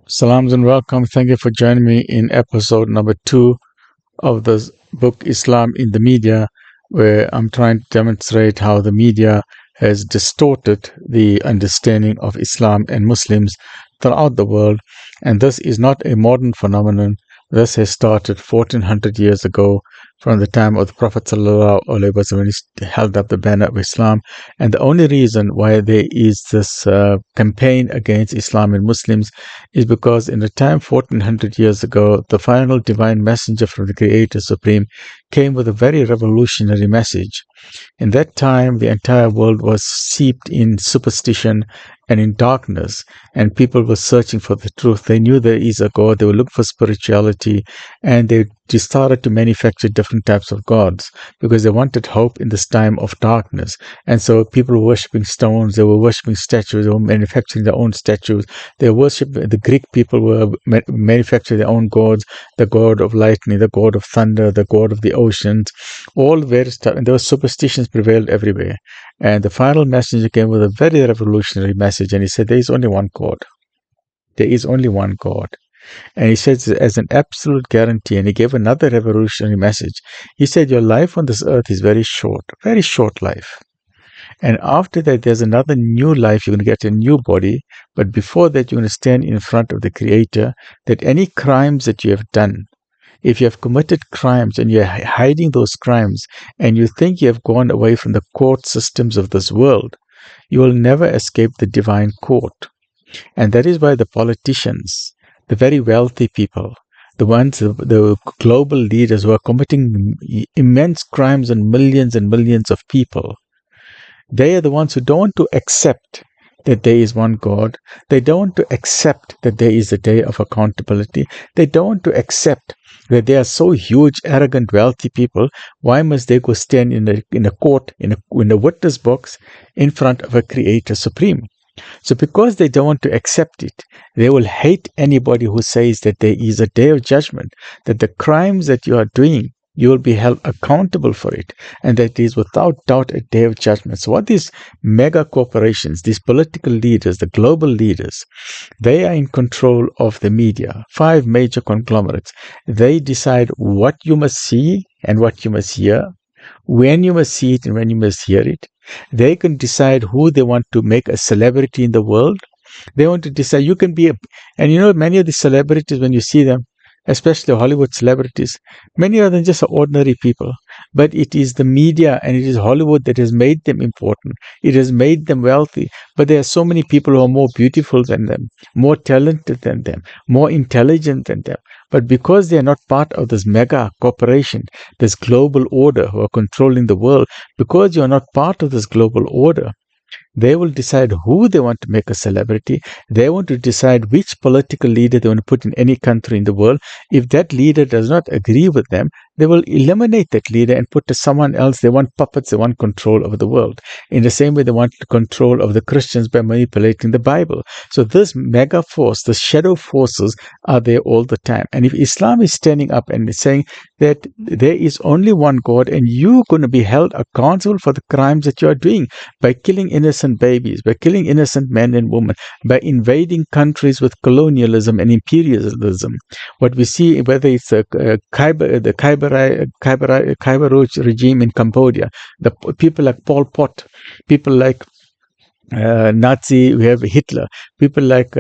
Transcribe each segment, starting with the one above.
Salams and welcome. Thank you for joining me in episode number 2 of the book Islam in the Media, where I'm trying to demonstrate how the media has distorted the understanding of Islam and Muslims throughout the world. And this is not a modern phenomenon. This has started 1400 years ago from the time of the Prophet Sal'lal'laa'hu A'lay'hi Was'sal'lam, when he held up the banner of Islam. And the only reason why there is this campaign against Islam and Muslims is because in the time 1400 years ago, the final divine messenger from the Creator Supreme came with a very revolutionary message. In that time, the entire world was steeped in superstition and in darkness, and people were searching for the truth. They knew there is a God, they were looking for spirituality, and they started to manufacture different types of gods because they wanted hope in this time of darkness. And so people were worshipping stones, they were worshipping statues, they were manufacturing their own statues. They worshipped, the Greek people were manufacturing their own gods, the god of lightning, the god of thunder, the god of the oceans, all various stuff. And there were superstitions prevailed everywhere. And the final messenger came with a very revolutionary message, and he said, there is only one God. There is only one God. And he says, as an absolute guarantee, and he gave another revolutionary message. He said, your life on this earth is very short life. And after that, there's another new life. You're going to get a new body. But before that, you're going to stand in front of the Creator, that any crimes that you have done, if you have committed crimes and you're hiding those crimes and you think you have gone away from the court systems of this world, you will never escape the divine court. And that is why the politicians, the very wealthy people, the ones, the global leaders who are committing immense crimes on millions and millions of people, they are the ones who don't want to accept that there is one God. They don't want to accept that there is a day of accountability. They don't want to accept that they are so huge, arrogant, wealthy people. Why must they go stand in a court, in a witness box, in front of a Creator Supreme? So because they don't want to accept it, they will hate anybody who says that there is a day of judgment, that the crimes that you are doing, you will be held accountable for it, and that is without doubt a day of judgment. So what these mega corporations, these political leaders, the global leaders, they are in control of the media, 5 major conglomerates. They decide what you must see and what you must hear, when you must see it and when you must hear it. They can decide who they want to make a celebrity in the world. They want to decide, you can be and many of the celebrities, when you see them, especially Hollywood celebrities, many of them just are ordinary people. But it is the media and it is Hollywood that has made them important. It has made them wealthy. But there are so many people who are more beautiful than them, more talented than them, more intelligent than them. But because they are not part of this mega corporation, this global order who are controlling the world, because you are not part of this global order, they will decide who they want to make a celebrity. They want to decide which political leader they want to put in any country in the world. If that leader does not agree with them, they will eliminate that leader and put to someone else. They want puppets. They want control over the world. In the same way, they want control of the Christians by manipulating the Bible. So this mega force, the shadow forces are there all the time. And if Islam is standing up and saying that there is only one God and you're going to be held accountable for the crimes that you are doing by killing innocent babies, by killing innocent men and women, by invading countries with colonialism and imperialism. What we see, whether it's the Khmer Rouge regime in Cambodia, the people like Pol Pot, people like Nazi, we have Hitler, people like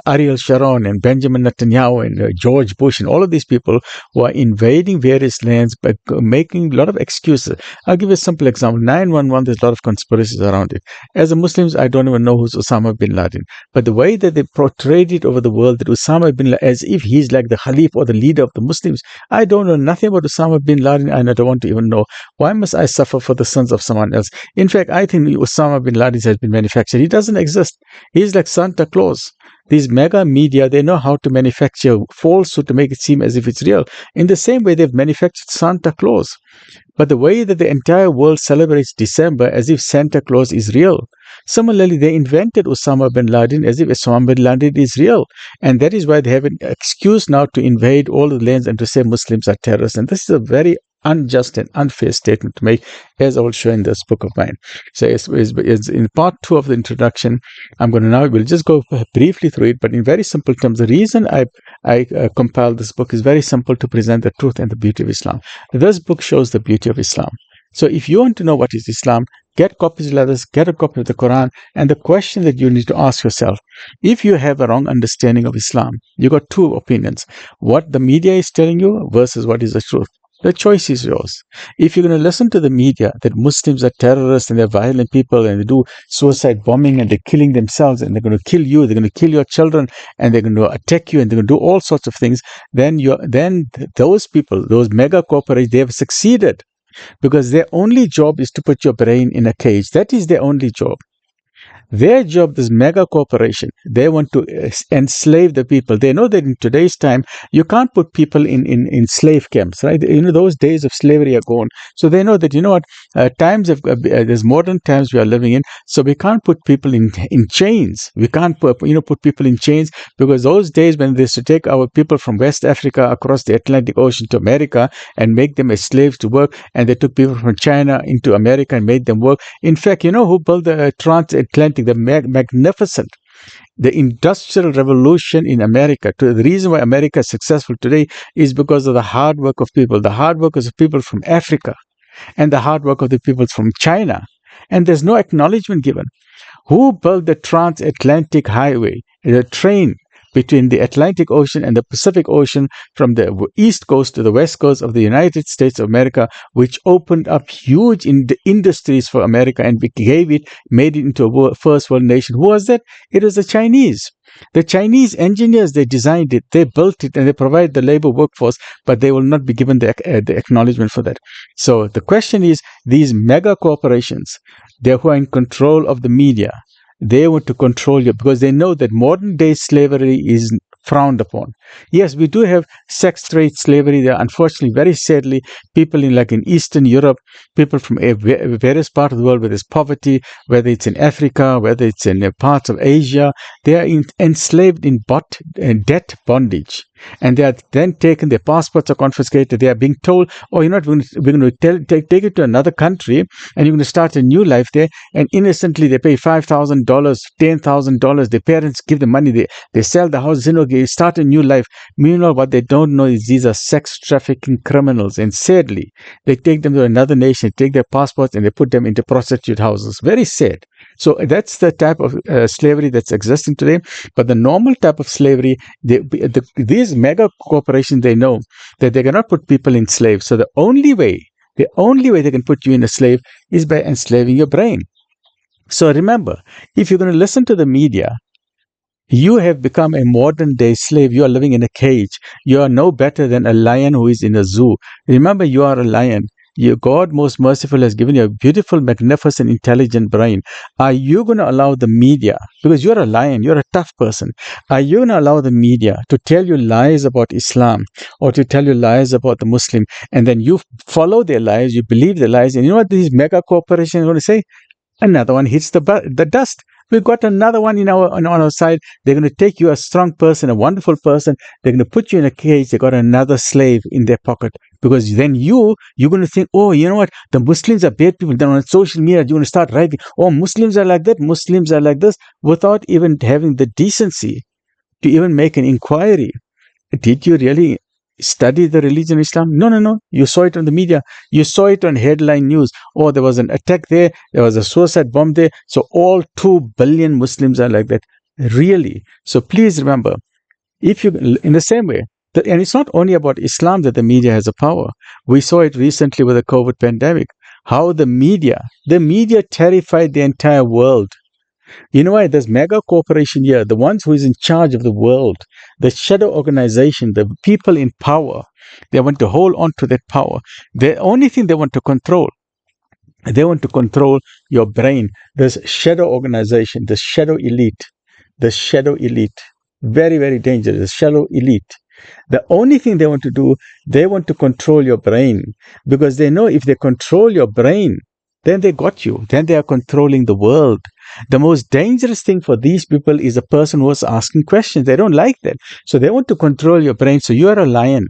Ariel Sharon and Benjamin Netanyahu and George Bush and all of these people who are invading various lands by making a lot of excuses. I'll give you a simple example. 9/11, there's a lot of conspiracies around it. As a Muslims, I don't even know who's Osama bin Laden. But the way that they portrayed it over the world, that Osama bin Laden, as if he's like the Khalif or the leader of the Muslims. I don't know nothing about Osama bin Laden, and I don't want to even know. Why must I suffer for the sins of someone else? In fact, I think Osama bin Laden has been manufactured. He doesn't exist. He's like Santa Claus. These mega media, they know how to manufacture falsehood to make it seem as if it's real. In the same way, they've manufactured Santa Claus. But the way that the entire world celebrates December as if Santa Claus is real. Similarly, they invented Osama bin Laden as if Osama bin Laden is real. And that is why they have an excuse now to invade all the lands and to say Muslims are terrorists. And this is a very unjust and unfair statement to make, as I will show in this book of mine. So it's in part 2 of the introduction. We'll just go briefly through it, but in very simple terms. The reason I compiled this book is very simple: to present the truth and the beauty of Islam. This book shows the beauty of Islam. So if you want to know what is Islam, get copies of others, get a copy of the Quran, and the question that you need to ask yourself: if you have a wrong understanding of Islam, you got two opinions: what the media is telling you versus what is the truth. The choice is yours. If you're going to listen to the media that Muslims are terrorists and they're violent people and they do suicide bombing and they're killing themselves and they're going to kill you, they're going to kill your children and they're going to attack you and they're going to do all sorts of things, then those people, those mega corporations, they have succeeded, because their only job is to put your brain in a cage. That is their only job. Their job, this mega corporation, they want to enslave the people. They know that in today's time, you can't put people in slave camps, right? Those days of slavery are gone. So they know that, there's modern times we are living in. So we can't put people in chains. We can't put people in chains, because those days when they used to take our people from West Africa across the Atlantic Ocean to America and make them as slaves to work, and they took people from China into America and made them work. In fact, who built the transatlantic, the magnificent, the Industrial Revolution in America? The reason why America is successful today is because of the hard work of people. The hard work of the people from Africa and the hard work of the people from China. And there's no acknowledgement given. Who built the transatlantic highway, the train between the Atlantic Ocean and the Pacific Ocean, from the east coast to the west coast of the United States of America, which opened up huge industries for America and made it into a first world nation? Who was that? It was the Chinese. The Chinese engineers, they designed it, they built it, and they provide the labor workforce, but they will not be given the acknowledgement for that. So the question is, these mega corporations, they're who are in control of the media. They want to control you because they know that modern day slavery is frowned upon. Yes, we do have sex trade slavery there. Unfortunately, very sadly, people in Eastern Europe, people from various parts of the world where there's poverty, whether it's in Africa, whether it's in parts of Asia, they are enslaved in debt bondage. And they are then taken, their passports are confiscated. They are being told, oh, we're going to take it to another country and you're going to start a new life there. And innocently, they pay $5,000, $10,000. Their parents give them money. They sell the house, start a new life. Meanwhile, what they don't know is these are sex trafficking criminals. And sadly, they take them to another nation, take their passports, and they put them into prostitute houses. Very sad. So that's the type of slavery that's existing today. But the normal type of slavery, these mega corporations, they know that they cannot put people in slaves. So the only way they can put you in a slave is by enslaving your brain. So remember, if you're going to listen to the media, you have become a modern day slave. You are living in a cage. You are no better than a lion who is in a zoo. Remember, you are a lion. Your God most merciful has given you a beautiful, magnificent, intelligent brain. Are you going to allow the media, because you're a lion, you're a tough person, are you going to allow the media to tell you lies about Islam or to tell you lies about the Muslim, and then you follow their lies, you believe their lies, and you know what these mega corporations are going to say? Another one hits the dust. We've got another one on our side. They're going to take you, a strong person, a wonderful person. They're going to put you in a cage. They got another slave in their pocket. Because then you're going to think, oh, you know what? The Muslims are bad people. Then on social media, you're going to start writing, oh, Muslims are like that, Muslims are like this, without even having the decency to even make an inquiry. Did you really study the religion of Islam? No. You saw it on the media. You saw it on headline news. Oh, there was an attack there. There was a suicide bomb there. So all 2 billion Muslims are like that. Really? So please remember, in the same way, and it's not only about Islam that the media has a power. We saw it recently with the COVID pandemic. How the media terrified the entire world. You know why? There's mega corporation here, the ones who is in charge of the world, the shadow organization, the people in power. They want to hold on to that power. The only thing they want to control, they want to control your brain. This shadow organization, the shadow elite, very, very dangerous, the shadow elite. The only thing they want to do, they want to control your brain, because they know if they control your brain, then they got you. Then they are controlling the world. The most dangerous thing for these people is a person who is asking questions. They don't like that. So they want to control your brain. So you are a lion.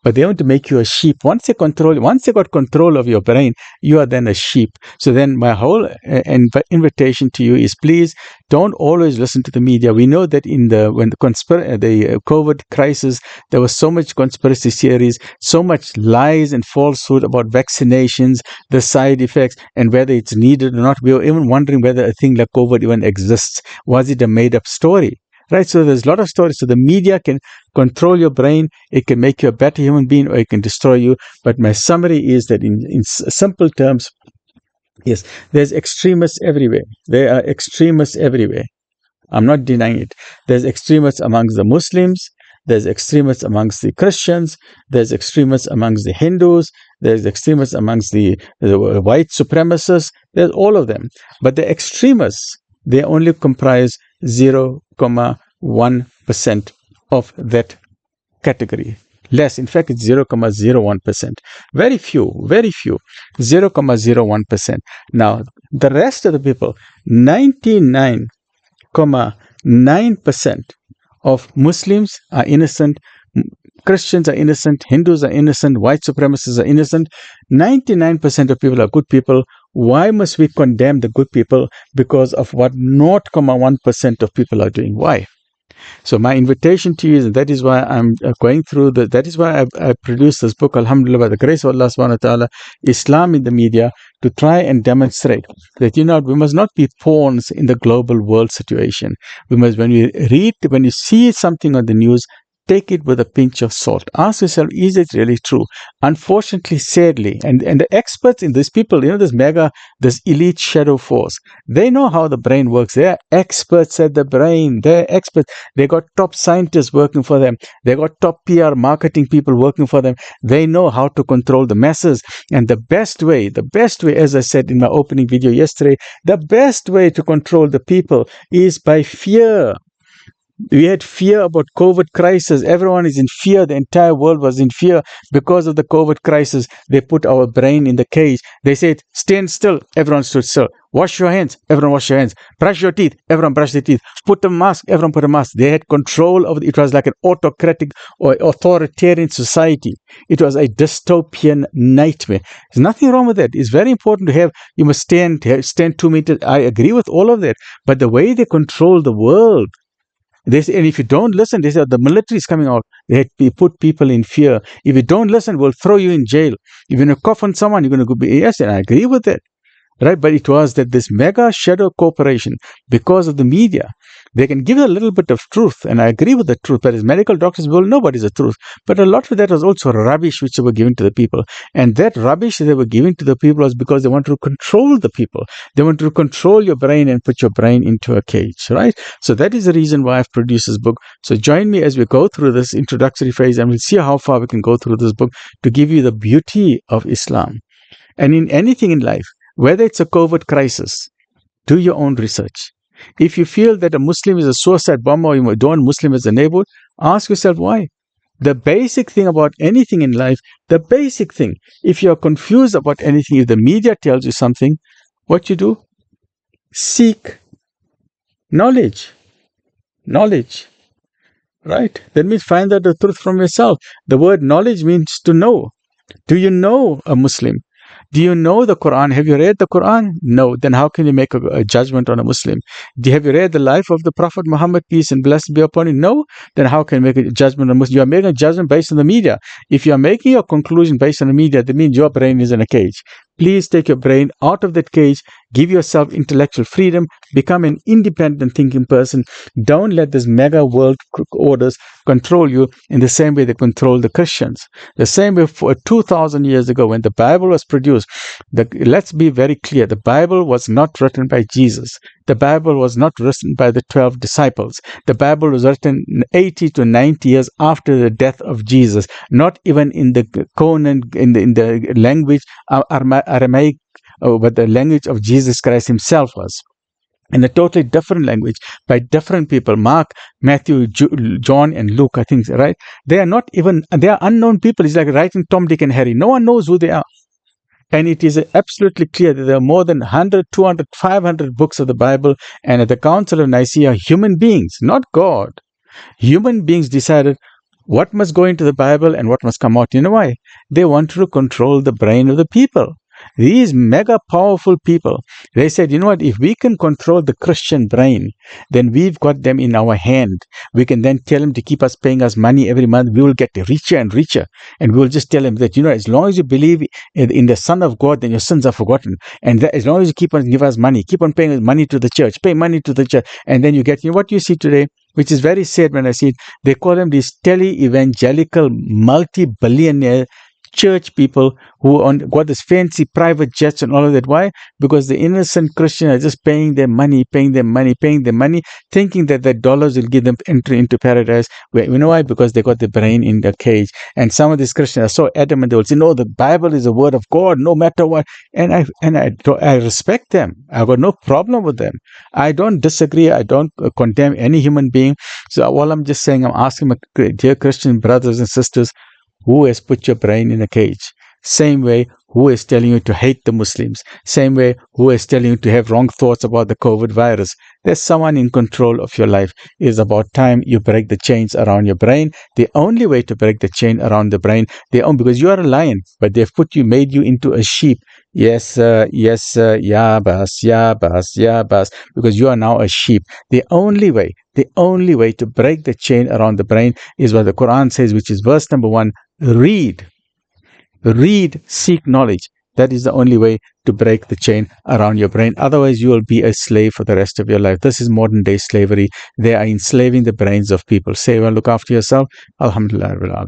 But they want to make you a sheep. Once they got control of your brain, you are then a sheep. So then my whole invitation to you is, please don't always listen to the media. We know that when the COVID crisis, there was so much conspiracy theories, so much lies and falsehood about vaccinations, the side effects, and whether it's needed or not. We were even wondering whether a thing like COVID even exists. Was it a made-up story? Right, so there's a lot of stories. So the media can control your brain. It can make you a better human being, or it can destroy you. But my summary is that in simple terms, yes, there's extremists everywhere. There are extremists everywhere. I'm not denying it. There's extremists amongst the Muslims. There's extremists amongst the Christians. There's extremists amongst the Hindus. There's extremists amongst the white supremacists. There's all of them. But the extremists, they only comprise 0.1% of that category. Less, in fact, it's 0.01%. Very few, 0.01%. Now, the rest of the people, 99.9% of Muslims are innocent, Christians are innocent, Hindus are innocent, white supremacists are innocent. 99% of people are good people. Why must we condemn the good people because of what 0.1% of people are doing? Why? So my invitation to you is, and that is why I'm going through that is why I produced this book, Alhamdulillah, by the grace of Allah subhanahu wa ta'ala, Islam in the Media, to try and demonstrate that, we must not be pawns in the global world situation. We must, when you see something on the news, take it with a pinch of salt. Ask yourself, is it really true? Unfortunately, sadly, and the experts in these people, this elite shadow force, they know how the brain works. They are experts at the brain. They're experts. They got top scientists working for them. They got top PR marketing people working for them. They know how to control the masses. And the best way, as I said in my opening video yesterday, the best way to control the people is by fear. We had fear about COVID crisis. Everyone is in fear. The entire world was in fear because of the COVID crisis. They put our brain in the cage. They said, stand still. Everyone stood still. Wash your hands. Everyone wash your hands. Brush your teeth. Everyone brush their teeth. Put a mask. Everyone put a mask. They had control of it. It was like an autocratic or authoritarian society. It was a dystopian nightmare. There's nothing wrong with that. It's very important to have, you must stand 2 meters. I agree with all of that. But the way they control the world, they say, and if you don't listen, they say, the military is coming out. They put people in fear. If you don't listen, we'll throw you in jail. If you cough on someone, you're going to be, yes, and I agree with that. Right? But it was that this mega shadow corporation, because of the media, they can give a little bit of truth, and I agree with the truth, but as medical doctors, we will know what is the truth. But a lot of that was also rubbish which they were giving to the people. And that rubbish they were giving to the people was because they wanted to control the people. They wanted to control your brain and put your brain into a cage, right? So that is the reason why I've produced this book. So join me as we go through this introductory phase, and we'll see how far we can go through this book to give you the beauty of Islam. And in anything in life, whether it's a COVID crisis, do your own research. If you feel that a Muslim is a suicide bomber, or you don't want Muslim as a neighbor, ask yourself why. The basic thing about anything in life, the basic thing, if you're confused about anything, if the media tells you something, what you do? Seek knowledge. Knowledge. Right? That means find out the truth from yourself. The word knowledge means to know. Do you know a Muslim? Do you know the Quran? Have you read the Quran? No. Then how can you make a judgment on a Muslim? Have you read the life of the Prophet Muhammad, peace and blessings be upon him? No. Then how can you make a judgment on a Muslim? You are making a judgment based on the media. If you are making your conclusion based on the media, that means your brain is in a cage. Please take your brain out of that cage. Give yourself intellectual freedom. Become an independent thinking person. Don't let this mega world orders control you in the same way they control the Christians. The same way for 2,000 years ago when the Bible was produced. Let's be very clear. The Bible was not written by Jesus. The Bible was not written by the 12 disciples. The Bible was written 80 to 90 years after the death of Jesus. Not even in the Conan, in the language Aramaic, but the language of Jesus Christ himself was. In a totally different language by different people. Mark, Matthew, John, and Luke, I think, right? They are unknown people. It's like writing Tom, Dick, and Harry. No one knows who they are. And it is absolutely clear that there are more than 100, 200, 500 books of the Bible. And at the Council of Nicaea, human beings, not God, human beings decided What must go into the Bible and what must come out? You know why? They want to control the brain of the people. These mega powerful people, they said, you know what, if we can control the Christian brain, then we've got them in our hand. We can then tell them to keep us paying us money every month. We will get richer and richer. And we will just tell them that, you know, as long as you believe in the Son of God, then your sins are forgotten. And that as long as you keep on giving us money, keep on paying us money to the church, pay money to the church, and then you get, you know, what you see today, which is very sad when I see it, they call them these tele-evangelical, multi-billionaire church people who got this fancy private jets and all of that. Why? Because the innocent Christians are just paying their money, thinking that the dollars will give them entry into paradise. You know why? Because they got the brain in the cage. And some of these Christians are so adamant, they will say, no, the Bible is the word of God, no matter what. And I respect them. I've got no problem with them. I don't disagree. I don't condemn any human being. So all I'm just saying, I'm asking my dear Christian brothers and sisters, who has put your brain in a cage? Same way, who is telling you to hate the Muslims? Same way, who is telling you to have wrong thoughts about the COVID virus? There's someone in control of your life. It's about time you break the chains around your brain. The only way to break the chain around the brain, because you are a lion, but they've made you into a sheep. Yes, sir, yeah, boss, because you are now a sheep. The only way to break the chain around the brain is what the Quran says, which is verse number 1, read, seek knowledge. That is the only way to break the chain around your brain. Otherwise, you will be a slave for the rest of your life. This is modern day slavery. They are enslaving the brains of people. Say, well, look after yourself. Alhamdulillah.